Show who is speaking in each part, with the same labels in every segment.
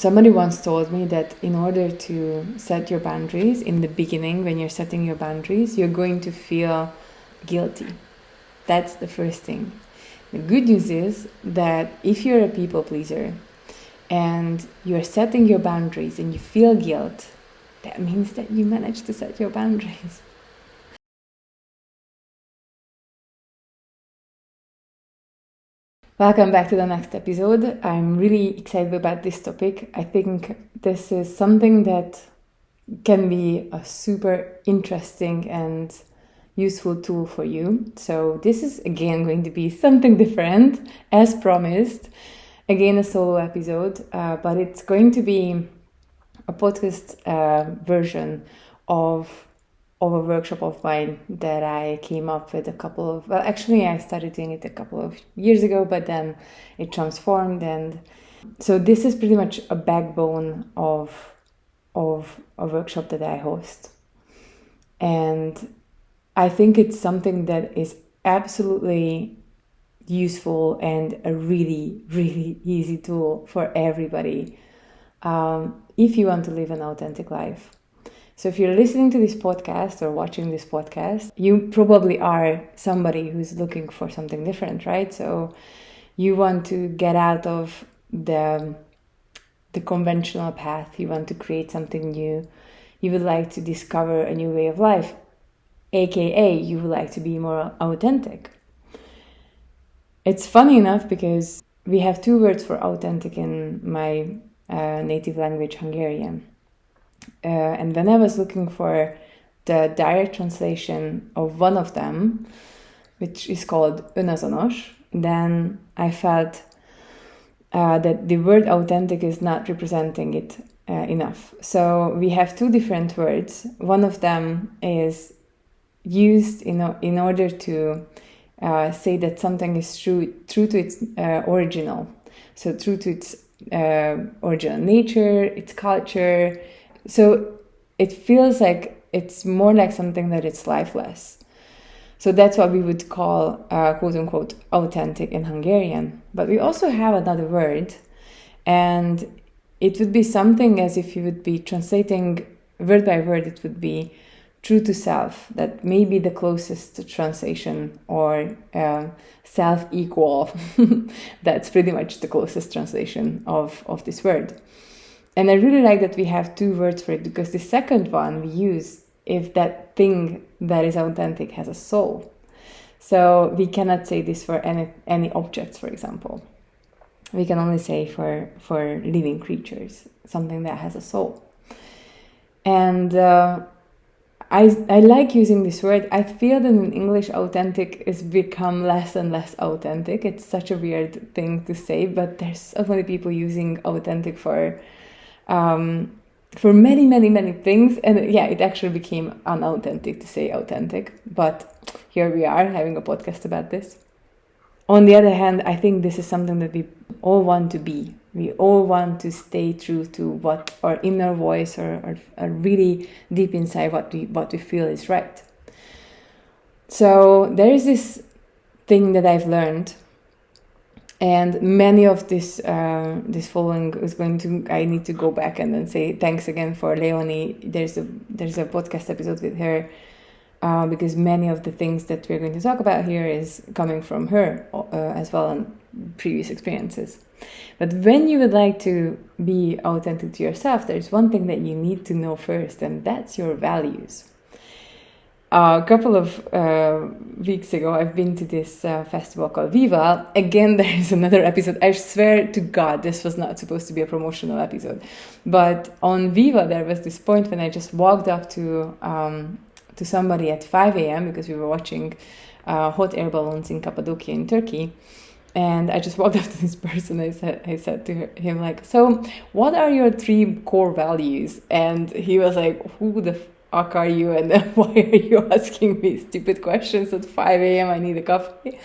Speaker 1: somebody once told me that in order to set your boundaries, in the beginning, when you're setting your boundaries, you're going to feel guilty. That's the first thing. The good news is that if you're a people pleaser and you're setting your boundaries and you feel guilt, that means that you managed to set your boundaries. Welcome back to the next episode. I'm really excited about this topic. I think this is something that can be a super interesting and useful tool for you. So this is again going to be something different, as promised. Again, a solo episode, but it's going to be a podcast version of a workshop of mine that I came up with I started doing it a couple of years ago, but then it transformed. And so this is pretty much a backbone of a workshop that I host. And I think it's something that is absolutely useful and a really, really easy tool for everybody if you want to live an authentic life. So if you're listening to this podcast or watching this podcast, you probably are somebody who's looking for something different, right? So you want to get out of the conventional path. You want to create something new. You would like to discover a new way of life, aka you would like to be more authentic. It's funny enough because we have two words for authentic in my native language, Hungarian. And when I was looking for the direct translation of one of them, which is called önazonos, then I felt that the word authentic is not representing it enough. So we have two different words. One of them is used in order to say that something is true to its original. So true to its original nature, its culture. So it feels like it's more like something that it's lifeless. So that's what we would call quote unquote authentic in Hungarian. But we also have another word, and it would be something as if you would be translating word by word, it would be true to self. That may be the closest translation, or self-equal. That's pretty much the closest translation of this word. And I really like that we have two words for it, because the second one we use if that thing that is authentic has a soul. So we cannot say this for any objects, for example. We can only say for living creatures, something that has a soul. And I like using this word. I feel that in English, authentic has become less and less authentic. It's such a weird thing to say, but there's so many people using authentic for many, many, many things. And yeah, it actually became unauthentic to say authentic. But here we are having a podcast about this. On the other hand, I think this is something that we all want to be. We all want to stay true to what our inner voice or really deep inside what we feel is right. So there is this thing that I've learned, and many of this following is going to. I need to go back and then say thanks again for Leonie. There's a podcast episode with her. Because many of the things that we're going to talk about here is coming from her as well, and previous experiences. But when you would like to be authentic to yourself, there's one thing that you need to know first, and that's your values. A couple of weeks ago, I've been to this festival called Viva. Again, there is another episode. I swear to God, this was not supposed to be a promotional episode. But on Viva, there was this point when I just walked up to somebody at 5 a.m. because we were watching hot air balloons in Cappadocia in Turkey. And I just walked up to this person. I said to him, like, so what are your 3 core values? And he was like, who the fuck are you? And then why are you asking me stupid questions at 5 a.m.? I need a coffee.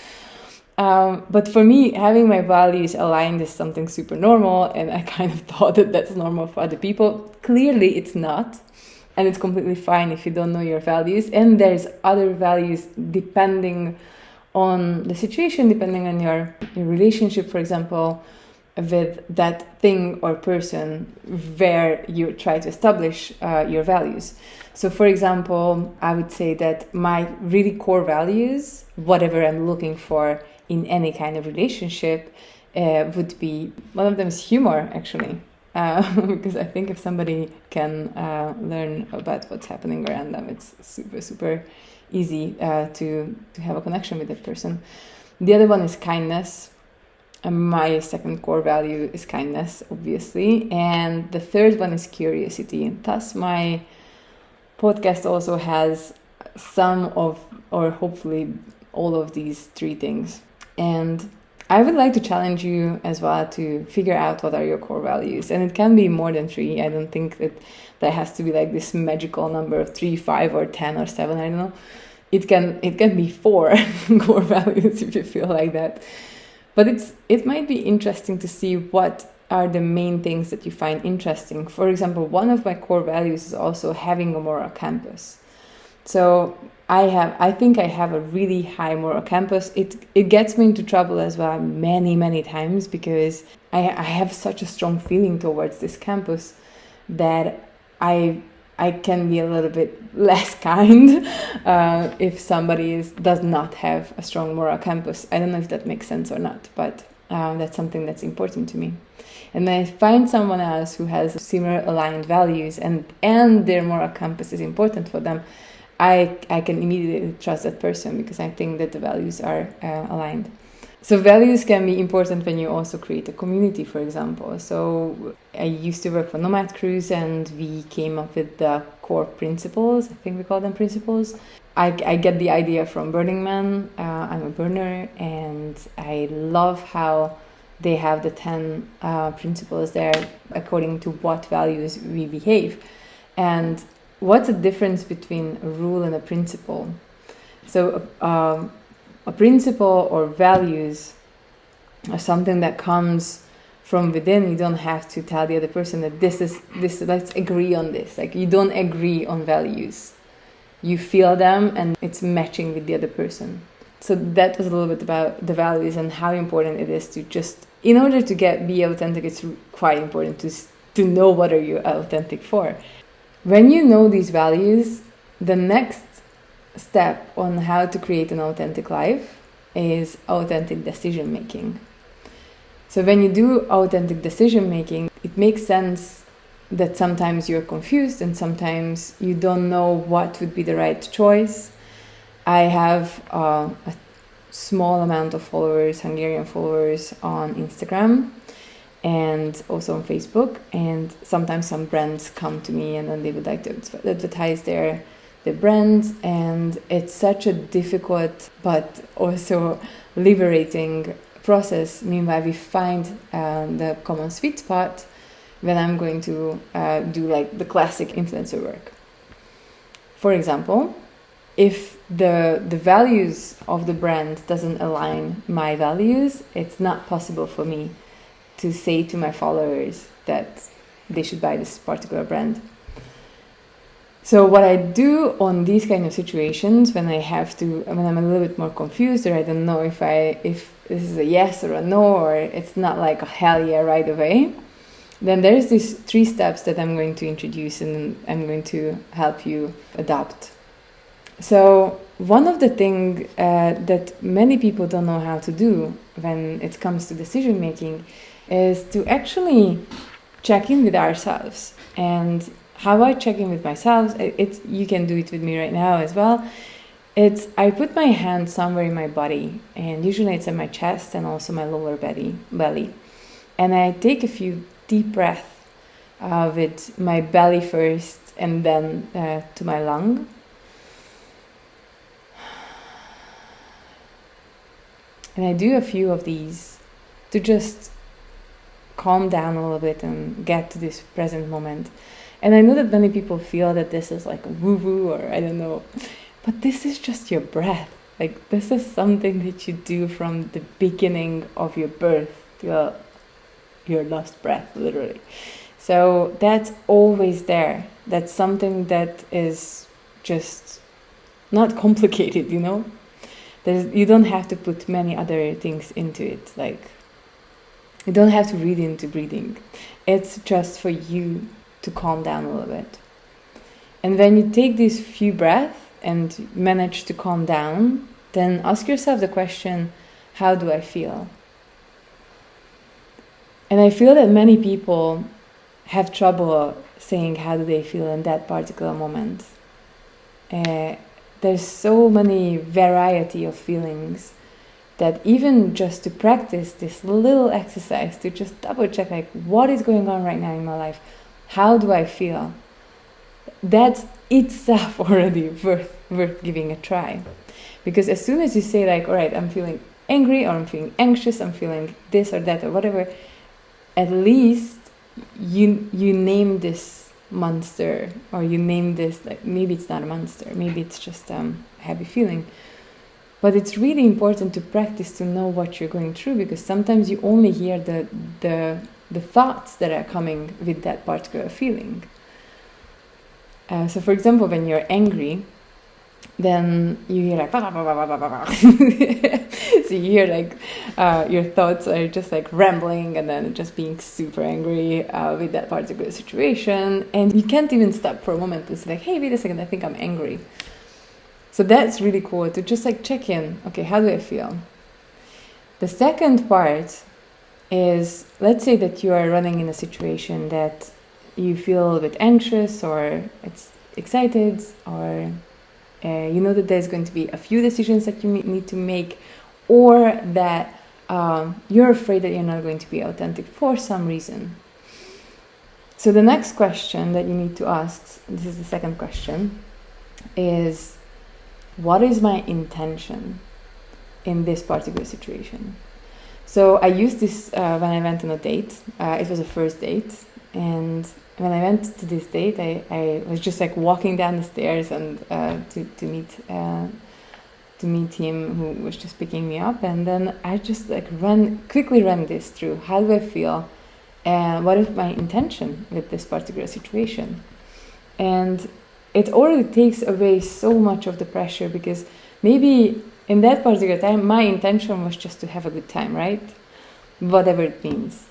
Speaker 1: But for me, having my values aligned is something super normal. And I kind of thought that that's normal for other people. Clearly, it's not. And it's completely fine if you don't know your values. And there's other values depending on the situation, depending on your relationship, for example. with that thing or person where you try to establish your values. So for example, I would say that my really core values, whatever I'm looking for in any kind of relationship, would be, one of them is humor, actually. Because I think if somebody can learn about what's happening around them, it's super, super easy to have a connection with that person. The other one is kindness. My second core value is kindness, obviously. And the third one is curiosity. Thus, my podcast also has some of, or hopefully all of these three things. And I would like to challenge you as well to figure out what are your core values. And it can be more than 3. I don't think that has to be like this magical number of 3, 5, or 10, or 7. I don't know. It can be 4 core values if you feel like that. But it might be interesting to see what are the main things that you find interesting. For example, one of my core values is also having a moral compass. So I think I have a really high moral compass. It gets me into trouble as well many, many times, because I have such a strong feeling towards this compass that I can be a little bit less kind if somebody does not have a strong moral compass. I don't know if that makes sense or not, but that's something that's important to me. And when I find someone else who has similar aligned values and their moral compass is important for them, I can immediately trust that person, because I think that the values are aligned. So values can be important when you also create a community, for example. So I used to work for Nomad Cruise, and we came up with the core principles. I think we call them principles. I get the idea from Burning Man. I'm a burner, and I love how they have the 10 principles there according to what values we behave. And what's the difference between a rule and a principle? So a principle or values are something that comes from within. You don't have to tell the other person that this, let's agree on this. Like, you don't agree on values. You feel them and it's matching with the other person. So that was a little bit about the values and how important it is to just, in order to be authentic, it's quite important to know what are you authentic for. When you know these values, the next step on how to create an authentic life is authentic decision making. So when you do authentic decision making, it makes sense that sometimes you're confused and sometimes you don't know what would be the right choice. I have a small amount of followers, Hungarian followers, on Instagram and also on Facebook, and sometimes some brands come to me and then they would like to advertise their brands, and it's such a difficult but also liberating process. Meanwhile, we find the common sweet spot when I'm going to do like the classic influencer work. For example, if the values of the brand doesn't align my values, it's not possible for me to say to my followers that they should buy this particular brand. So what I do on these kind of situations, when I'm a little bit more confused, or I don't know if this is a yes or a no, or it's not like a hell yeah right away, then there's these 3 steps that I'm going to introduce and I'm going to help you adopt. So one of the things that many people don't know how to do when it comes to decision making is to actually check in with ourselves. And how I check in with myself, you can do it with me right now as well. I put my hand somewhere in my body, and usually it's in my chest and also my lower belly. And I take a few deep breaths with my belly first and then to my lung. And I do a few of these to just calm down a little bit and get to this present moment. And I know that many people feel that this is like a woo-woo, or I don't know, but this is just your breath. Like, this is something that you do from the beginning of your birth till your last breath, literally. So that's always there. That's something that is just not complicated, you know? You don't have to put many other things into it. Like, You don't have to read into breathing. It's just for you to calm down a little bit. And when you take these few breaths and manage to calm down, then ask yourself the question, how do I feel? And I feel that many people have trouble saying how do they feel in that particular moment. There's so many variety of feelings that even just to practice this little exercise, to just double check like what is going on right now in my life, how do I feel? That's itself already worth giving a try. Because as soon as you say like, all right, I'm feeling angry or I'm feeling anxious, I'm feeling this or that or whatever, at least you name this monster, or you name this, like maybe it's not a monster, maybe it's just a happy feeling. But it's really important to practice to know what you're going through, because sometimes you only hear the thoughts that are coming with that particular feeling. So for example, when you're angry, then you hear like bah, bah, bah, bah, bah, bah. So you hear like your thoughts are just like rambling and then just being super angry with that particular situation, and you can't even stop for a moment and say like, hey, wait a second, I think I'm angry. So that's really cool to just like check in. Okay, how do I feel? The second part is, let's say that you are running in a situation that you feel a little bit anxious or it's excited, or you know that there's going to be a few decisions that you need to make, or that you're afraid that you're not going to be authentic for some reason. So the next question that you need to ask, this is the second question, is what is my intention in this particular situation? So I used this when I went on a date. It was a first date, and when I went to this date, I was just like walking down the stairs and to meet him, who was just picking me up, and then I just like quickly ran this through. How do I feel? And what is my intention with this particular situation? And it already takes away so much of the pressure, because maybe in that particular time, my intention was just to have a good time, right? Whatever it means.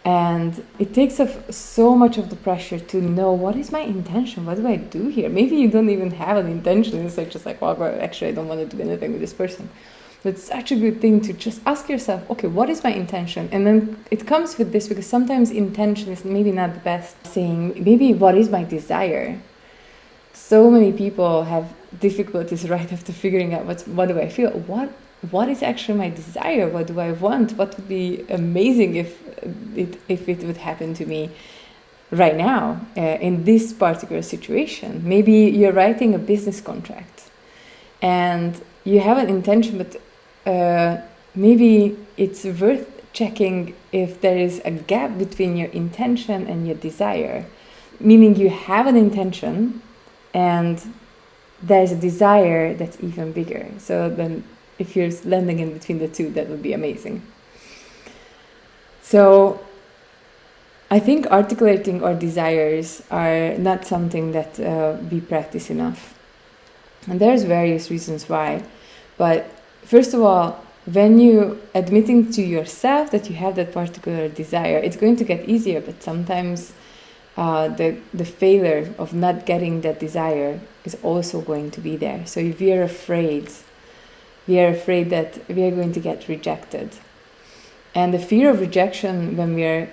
Speaker 1: And it takes off so much of the pressure to know, what is my intention? What do I do here? Maybe you don't even have an intention. It's like just like, well, actually, I don't want to do anything with this person. But it's such a good thing to just ask yourself, okay, what is my intention? And then it comes with this, because sometimes intention is maybe not the best saying. Maybe what is my desire? So many people have difficulties right after figuring out what do I feel? What is actually my desire? What do I want? What would be amazing if it would happen to me right now in this particular situation? Maybe you're writing a business contract and you have an intention, but maybe it's worth checking if there is a gap between your intention and your desire. Meaning you have an intention and there's a desire that's even bigger. So then if you're landing in between the two, that would be amazing. So I think articulating our desires are not something that we practice enough. And there's various reasons why. But first of all, when you admitting to yourself that you have that particular desire, it's going to get easier, but sometimes the failure of not getting that desire is also going to be there. So if we are afraid that we are going to get rejected. And the fear of rejection, when we are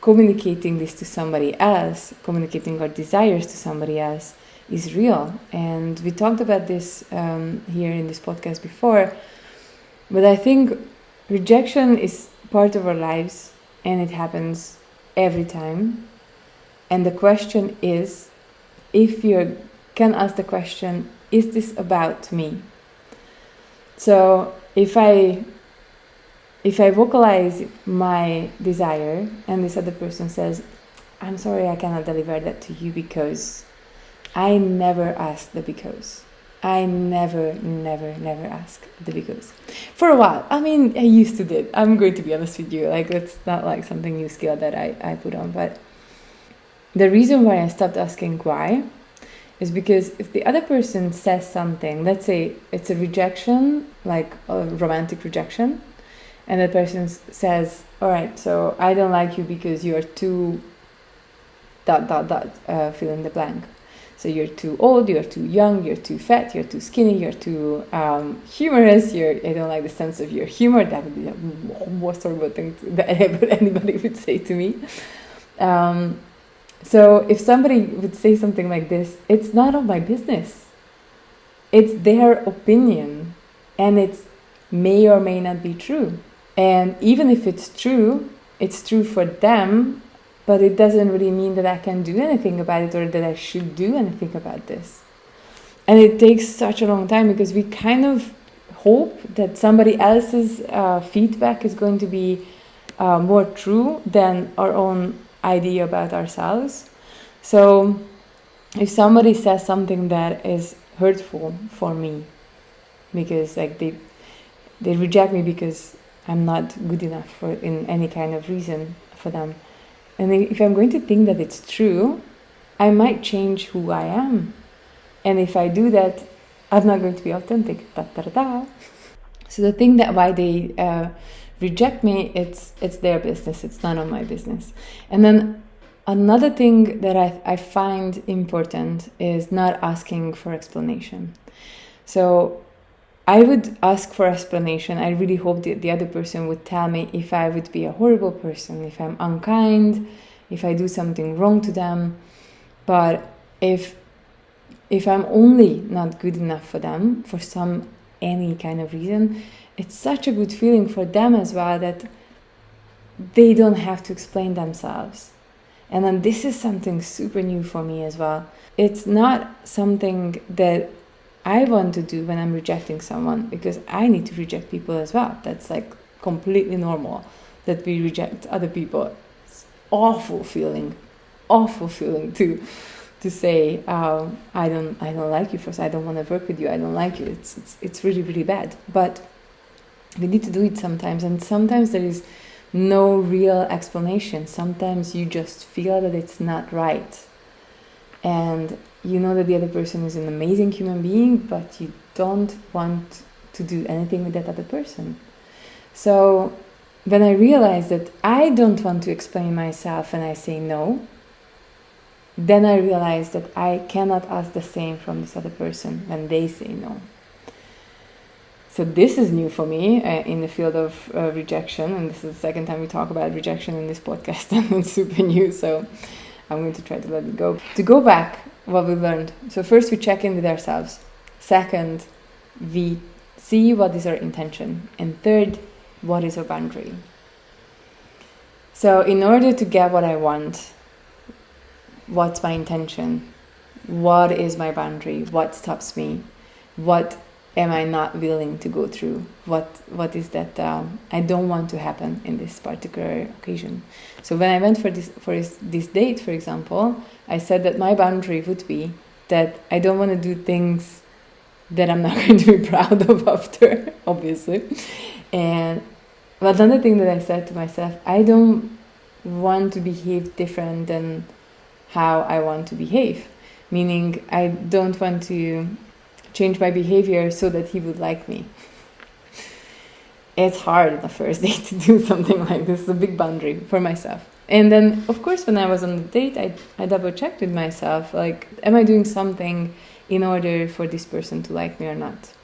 Speaker 1: communicating this to somebody else, communicating our desires to somebody else, is real. And we talked about this here in this podcast before. But I think rejection is part of our lives, and it happens every time. And the question is, if you can ask the question, is this about me? So if I vocalize my desire and this other person says, I'm sorry, I cannot deliver that to you because I never ask the because. I never ask the because. For a while, I mean, I used to did. I'm going to be honest with you. Like, it's not like something new skill that I put on. But the reason why I stopped asking why is because if the other person says something, let's say it's a rejection, like a romantic rejection, and that person says, all right, so I don't like you because you're too fill in the blank. So you're too old, you're too young, you're too fat, you're too skinny, you're too humorous, I don't like the sense of your humor. That would be the most horrible thing that anybody would say to me. So if somebody would say something like this, it's not of my business. It's their opinion, and it may or may not be true. And even if it's true for them, but it doesn't really mean that I can do anything about it or that I should do anything about this. And it takes such a long time because we kind of hope that somebody else's feedback is going to be more true than our own idea about ourselves. So if somebody says something that is hurtful for me, because like they reject me because I'm not good enough in any kind of reason for them, and if I'm going to think that it's true, I might change who I am. And if I do that, I'm not going to be authentic. So the thing that why they reject me, it's their business. It's none of my business. And then another thing that I find important is not asking for explanation. So I would ask for explanation. I really hope that the other person would tell me if I would be a horrible person, if I'm unkind, if I do something wrong to them. But if I'm only not good enough for them for any kind of reason, it's such a good feeling for them as well that they don't have to explain themselves. And then this is something super new for me as well. It's not something that I want to do when I'm rejecting someone, because I need to reject people as well. That's like completely normal that we reject other people. It's awful feeling to say I don't like you first. I don't want to work with you. I don't like you. It's really, really bad. But we need to do it sometimes, and sometimes there is no real explanation. Sometimes you just feel that it's not right, and you know that the other person is an amazing human being, but you don't want to do anything with that other person. So when I realize that I don't want to explain myself and I say no, then I realize that I cannot ask the same from this other person when they say no. So this is new for me in the field of rejection, and this is the second time we talk about rejection in this podcast, and it's super new, so I'm going to try to let it go. To go back, what we learned. So first we check in with ourselves. Second, we see what is our intention. And third, what is our boundary. So in order to get what I want, what's my intention? What is my boundary? What stops me? What am I not willing to go through? What is that I don't want to happen in this particular occasion? So when I went for this date, for example, I said that my boundary would be that I don't want to do things that I'm not going to be proud of after, obviously. But another thing that I said to myself, I don't want to behave different than how I want to behave. Meaning I don't want to change my behavior so that he would like me. It's hard on the first date to do something like this. It's a big boundary for myself. And then, of course, when I was on the date, I double-checked with myself, like, am I doing something in order for this person to like me or not?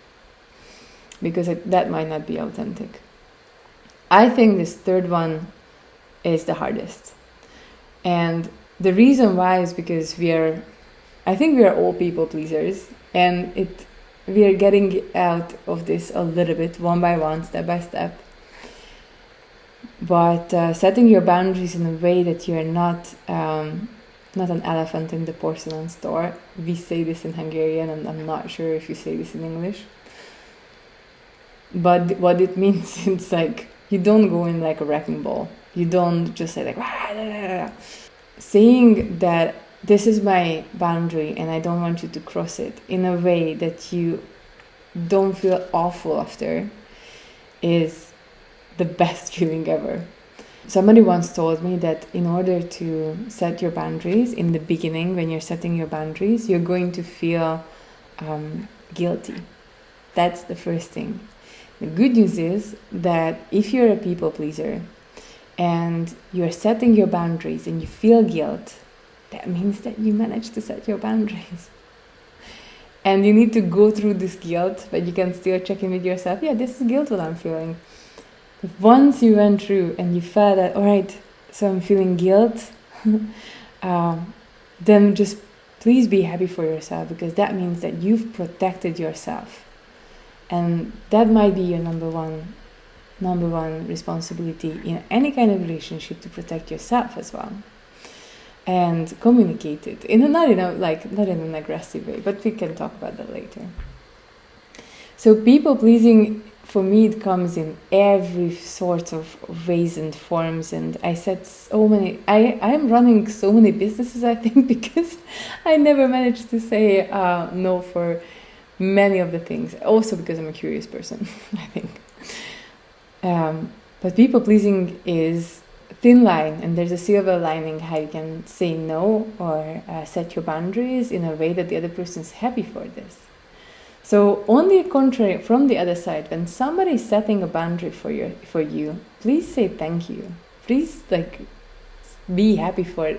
Speaker 1: Because that might not be authentic. I think this third one is the hardest. And the reason why is because I think we are all people pleasers, and we are getting out of this a little bit, one by one, step by step. But setting your boundaries in a way that you are not an elephant in the porcelain store. We say this in Hungarian, and I'm not sure if you say this in English. But what it means, it's like you don't go in like a wrecking ball. You don't just say like, saying that this is my boundary and I don't want you to cross it in a way that you don't feel awful after is the best feeling ever. Somebody once told me that in order to set your boundaries, in the beginning, when you're setting your boundaries, you're going to feel guilty. That's the first thing. The good news is that if you're a people pleaser and you're setting your boundaries and you feel guilt, that means that you managed to set your boundaries. And you need to go through this guilt, but you can still check in with yourself. Yeah, this is guilt what I'm feeling. But once you went through and you felt that, all right, so I'm feeling guilt, then just please be happy for yourself, because that means that you've protected yourself. And that might be your number one responsibility in any kind of relationship, to protect yourself as well. And communicate it not in an aggressive way, but we can talk about that later. So people pleasing, for me, it comes in every sort of ways and forms. And I said so many, I'm running so many businesses, I think, because I never managed to say no for many of the things. Also because I'm a curious person, I think. But people pleasing is a thin line, and there's a silver lining how you can say no or set your boundaries in a way that the other person is happy for this. So on the contrary, from the other side, when somebody is setting a boundary for you, please say thank you. Please be happy for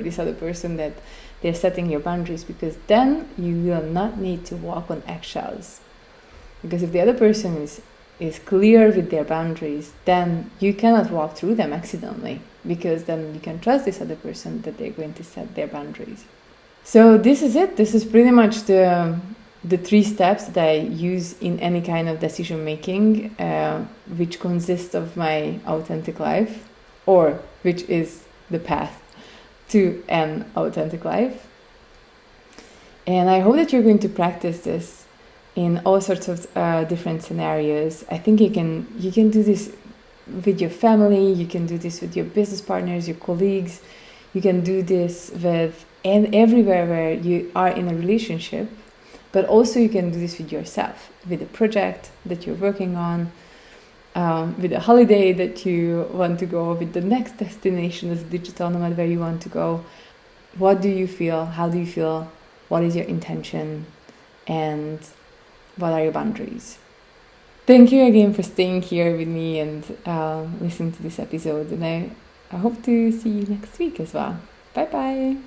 Speaker 1: this other person that they're setting your boundaries, because then you will not need to walk on eggshells. Because if the other person is clear with their boundaries, then you cannot walk through them accidentally, because then you can trust this other person that they're going to set their boundaries. So this is it. This is pretty much the 3 steps that I use in any kind of decision making, which consists of my authentic life, or which is the path to an authentic life. And I hope that you're going to practice this in all sorts of different scenarios. I think you can do this with your family, you can do this with your business partners, your colleagues, you can do this with everywhere where you are in a relationship, but also you can do this with yourself, with a project that you're working on, with a holiday that you want to go, with the next destination as a digital nomad where you want to go. What do you feel? How do you feel? What is your intention? And what are your boundaries? Thank you again for staying here with me and listening to this episode. And I hope to see you next week as well. Bye bye.